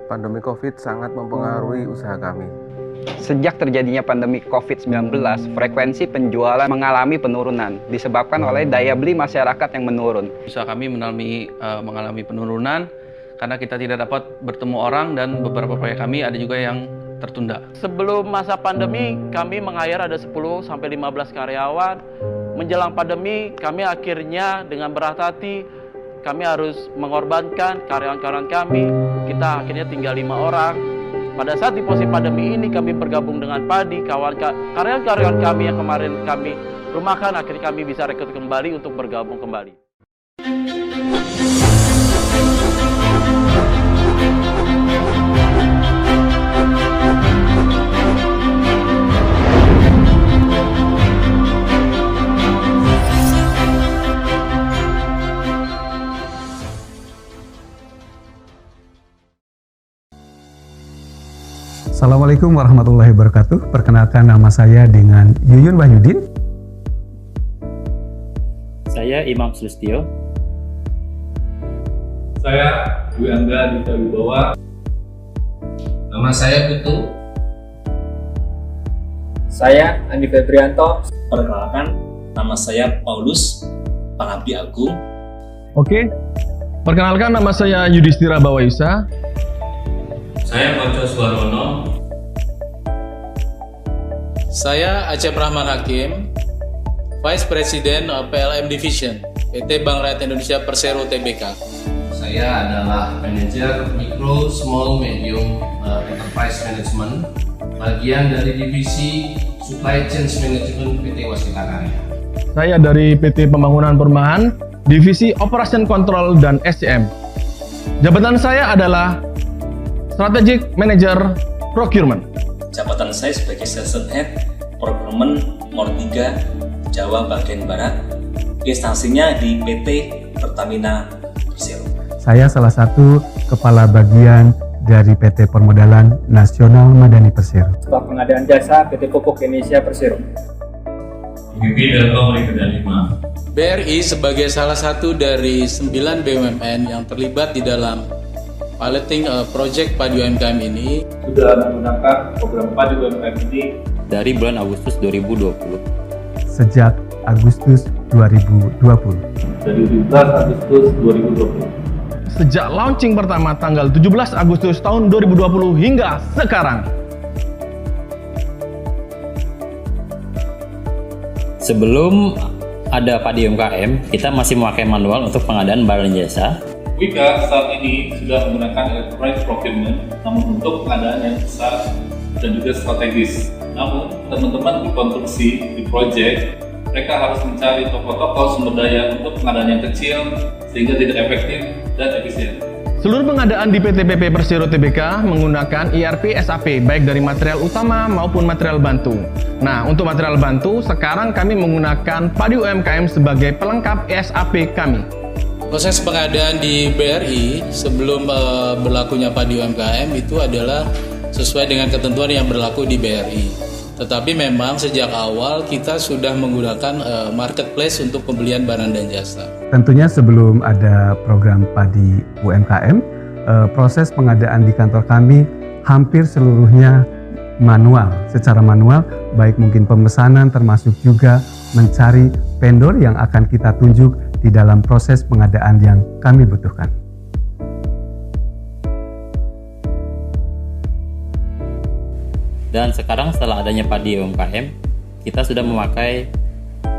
Pandemi COVID sangat mempengaruhi usaha kami. Sejak terjadinya pandemi COVID-19, frekuensi penjualan mengalami penurunan disebabkan oleh daya beli masyarakat yang menurun. Usaha kami mengalami penurunan karena kita tidak dapat bertemu orang dan beberapa proyek kami ada juga yang tertunda. Sebelum masa pandemi, kami meng-hire ada 10-15 karyawan. Menjelang pandemi, kami akhirnya dengan berat hati, kami harus mengorbankan karyawan-karyawan kami. Kita akhirnya tinggal 5 orang. Pada saat di posisi pandemi ini, kami bergabung dengan Padi, karyawan-karyawan kami yang kemarin kami rumahkan, akhirnya kami bisa rekrut kembali untuk bergabung kembali. Assalamualaikum warahmatullahi wabarakatuh. Perkenalkan, nama saya dengan Yuyun Wahyudin. Saya Imam Sulistyo. Saya Dwi Angga Dita Wibawa. Nama saya Putu. Saya Andi Febrianto. Perkenalkan, nama saya Paulus Pangabdi Agung. Oke, perkenalkan nama saya Yudhistira Bawaisa. Saya Koco Suwarwono. Saya Acep Rahman Hakim, Vice President PLM Division, PT Bank Rakyat Indonesia Persero Tbk. Saya adalah manajer Mikro, Small, Medium Enterprise Management, bagian dari divisi Supply Chain Management PT Waskita Karya. Saya dari PT Pembangunan Perumahan, Divisi Operation Control dan SCM. Jabatan saya adalah Strategic Manager Procurement. Jabatan saya sebagai Sales Head Procurement Nomor 3 Jawa bagian Barat. Instansinya di PT Pertamina Persero. Saya salah satu kepala bagian dari PT Permodalan Nasional Madani Persero. Staf pengadaan jasa PT Pupuk Indonesia Persero. VP Dalam Mereka 5. BRI sebagai salah satu dari 9 BUMN yang terlibat di dalam piloting project Padi UMKM ini Sudah menggunakan program Padi UMKM ini dari bulan Agustus 2020. Sejak Agustus 2020. dari 17 Agustus 2020. Sejak launching pertama tanggal 17 Agustus tahun 2020 hingga sekarang. Sebelum ada Padi UMKM, kita masih memakai manual untuk pengadaan barang dan jasa. Wika saat ini sudah menggunakan electronic procurement, namun untuk pengadaan yang besar dan juga strategis. Namun teman-teman di konstruksi, di project, mereka harus mencari toko-toko sumber daya untuk pengadaan yang kecil sehingga tidak efektif dan efisien. Seluruh pengadaan di PT PP Persero Tbk menggunakan ERP SAP baik dari material utama maupun material bantu. Nah, untuk material bantu sekarang kami menggunakan Padi UMKM sebagai pelengkap SAP kami. proses pengadaan di BRI sebelum berlakunya Padi UMKM itu adalah sesuai dengan ketentuan yang berlaku di BRI. Tetapi memang sejak awal kita sudah menggunakan marketplace untuk pembelian barang dan jasa. Tentunya sebelum ada program Padi UMKM, proses pengadaan di kantor kami hampir seluruhnya manual, secara manual, baik mungkin pemesanan termasuk juga mencari vendor yang akan kita tunjuk di dalam proses pengadaan yang kami butuhkan. Dan sekarang setelah adanya Padi UMKM, kita sudah memakai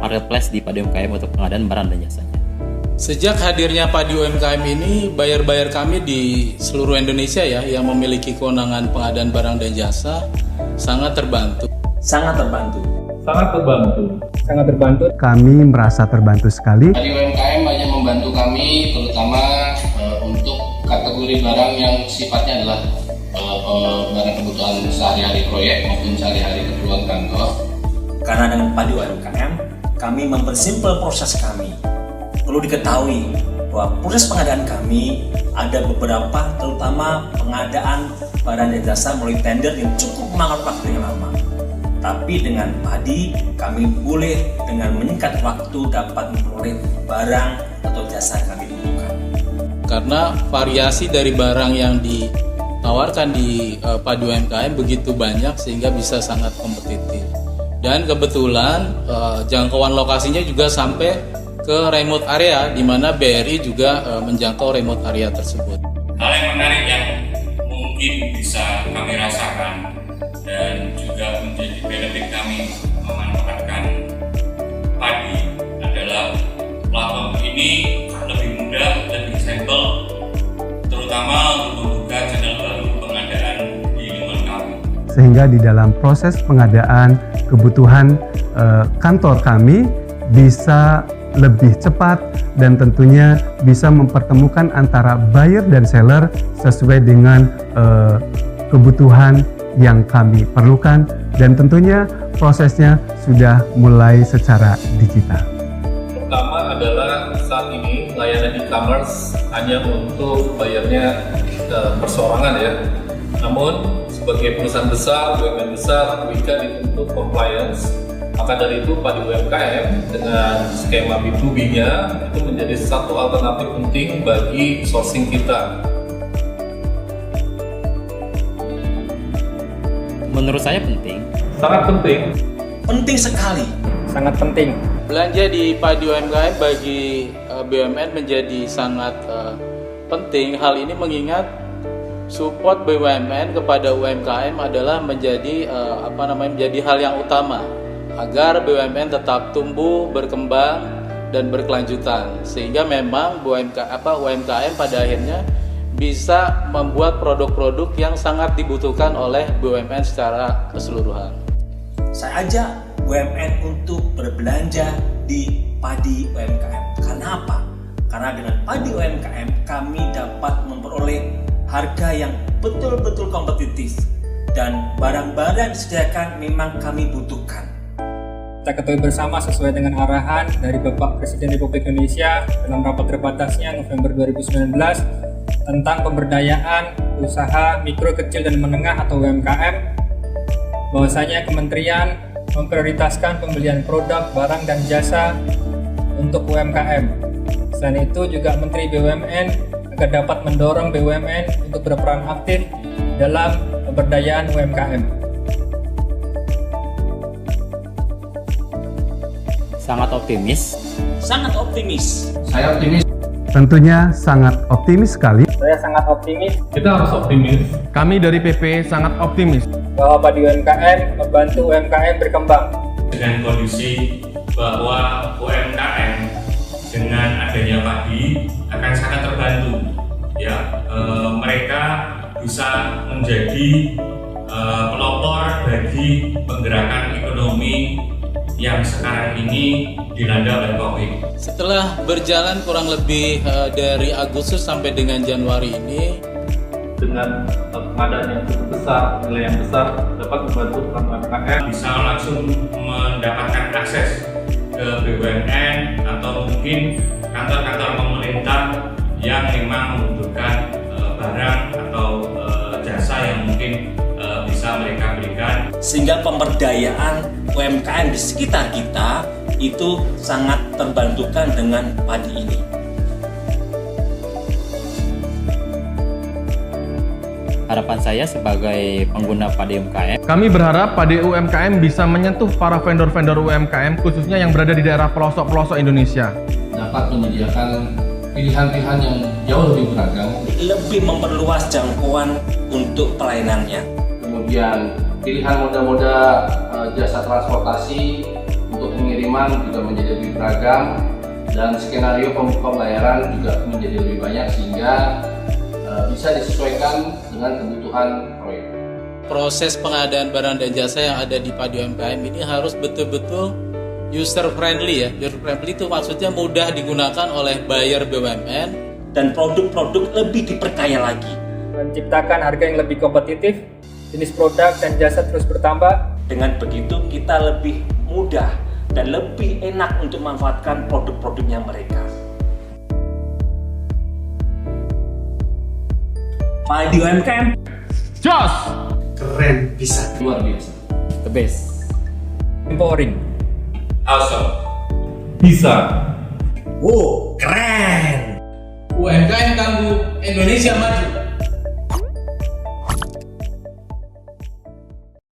marketplace di Padi UMKM untuk pengadaan barang dan jasanya. Sejak hadirnya Padi UMKM ini, buyer-buyer kami di seluruh Indonesia ya yang memiliki kewenangan pengadaan barang dan jasa sangat terbantu. Sangat terbantu. Sangat terbantu. Sangat terbantu. Kami merasa terbantu sekali. Padi UMKM banyak membantu kami terutama untuk kategori barang yang sifatnya adalah barang kebutuhan sehari-hari proyek maupun sehari-hari keperluan kantor. Karena dengan Padi UMKM, kami mempersimpel proses kami. Perlu diketahui bahwa proses pengadaan kami ada beberapa, terutama pengadaan barang dan jasa melalui tender yang cukup memakan waktu yang lama. Tapi dengan Padi, kami boleh dengan menyingkat waktu dapat memperoleh barang atau jasa yang kami butuhkan. Karena variasi dari barang yang ditawarkan di Padi UMKM begitu banyak sehingga bisa sangat kompetitif. Dan kebetulan jangkauan lokasinya juga sampai ke remote area, di mana BRI juga menjangkau remote area tersebut. Hal yang menarik yang mungkin bisa kami rasakan dan juga menjadi benefit kami memanfaatkan padi adalah platform ini lebih mudah, lebih simple, terutama untuk membuka channel baru pengadaan di lingkungan kami. Sehingga di dalam proses pengadaan kebutuhan kantor kami bisa lebih cepat dan tentunya bisa mempertemukan antara buyer dan seller sesuai dengan kebutuhan yang kami perlukan, dan tentunya prosesnya sudah mulai secara digital. Pertama adalah saat ini layanan e-commerce hanya untuk bayarnya perseorangan ya. Namun sebagai perusahaan besar, BUMN besar, WIKA dituntut compliance. Maka dari itu Padi UMKM dengan skema B2B-nya itu menjadi satu alternatif penting bagi sourcing kita. Menurut saya penting. Sangat penting. Penting sekali. Sangat penting. Belanja di Padi UMKM bagi BUMN menjadi sangat penting. Hal ini mengingat support BUMN kepada UMKM adalah menjadi menjadi hal yang utama agar BUMN tetap tumbuh, berkembang dan berkelanjutan, sehingga memang UMKM pada akhirnya bisa membuat produk-produk yang sangat dibutuhkan oleh BUMN secara keseluruhan. Saya ajak BUMN untuk berbelanja di Padi UMKM. Karena apa? Karena dengan Padi UMKM kami dapat memperoleh harga yang betul-betul kompetitif dan barang-barang yang disediakan memang kami butuhkan. Kita ketahui bersama sesuai dengan arahan dari Bapak Presiden Republik Indonesia dalam rapat terbatasnya November 2019 tentang pemberdayaan usaha mikro, kecil, dan menengah atau UMKM, bahwasanya Kementerian memprioritaskan pembelian produk, barang, dan jasa untuk UMKM. Selain itu juga Menteri BUMN agar dapat mendorong BUMN untuk berperan aktif dalam pemberdayaan UMKM. Sangat optimis. Sangat optimis. Saya optimis. Tentunya sangat optimis sekali. Saya sangat optimis. Kita harus optimis. Kami dari PP sangat optimis Bahwa Padi UMKM membantu UMKM berkembang. Dengan kondisi bahwa UMKM dengan adanya padi akan sangat terbantu, ya mereka bisa menjadi pelopor bagi penggerakan ekonomi yang sekarang ini dilanda oleh COVID. Setelah berjalan kurang lebih dari Agustus sampai dengan Januari ini, dengan pengadaan yang cukup besar, nilai yang besar, dapat membantu UMKM bisa langsung mendapatkan akses ke BUMN atau mungkin kantor-kantor pemerintah yang memang membutuhkan barang atau jasa yang mungkin bisa mereka berikan. Sehingga pemberdayaan UMKM di sekitar kita itu sangat terbantukan dengan padi ini. Harapan saya sebagai pengguna Padi UMKM, Kami berharap Padi UMKM bisa menyentuh para vendor-vendor UMKM khususnya yang berada di daerah pelosok-pelosok Indonesia. Dapat menyediakan pilihan-pilihan yang jauh lebih beragam. Lebih memperluas jangkauan untuk pelayanannya. Kemudian pilihan moda-moda jasa transportasi untuk pengiriman juga menjadi lebih beragam, dan skenario pembayaran juga menjadi lebih banyak sehingga bisa disesuaikan dengan kebutuhan proyek. proses pengadaan barang dan jasa yang ada di Padi UMKM ini harus betul-betul user friendly ya. User friendly itu maksudnya mudah digunakan oleh buyer BUMN dan produk-produk lebih diperkaya lagi. Menciptakan harga yang lebih kompetitif, jenis produk dan jasa terus bertambah. Dengan begitu kita lebih mudah dan lebih enak untuk memanfaatkan produk-produknya mereka. Padi UMKM Jos! Keren bisa. Luar biasa. The best. Empowering. Awesome. Bisa. Wow, keren. UMKM tangguh, Indonesia maju.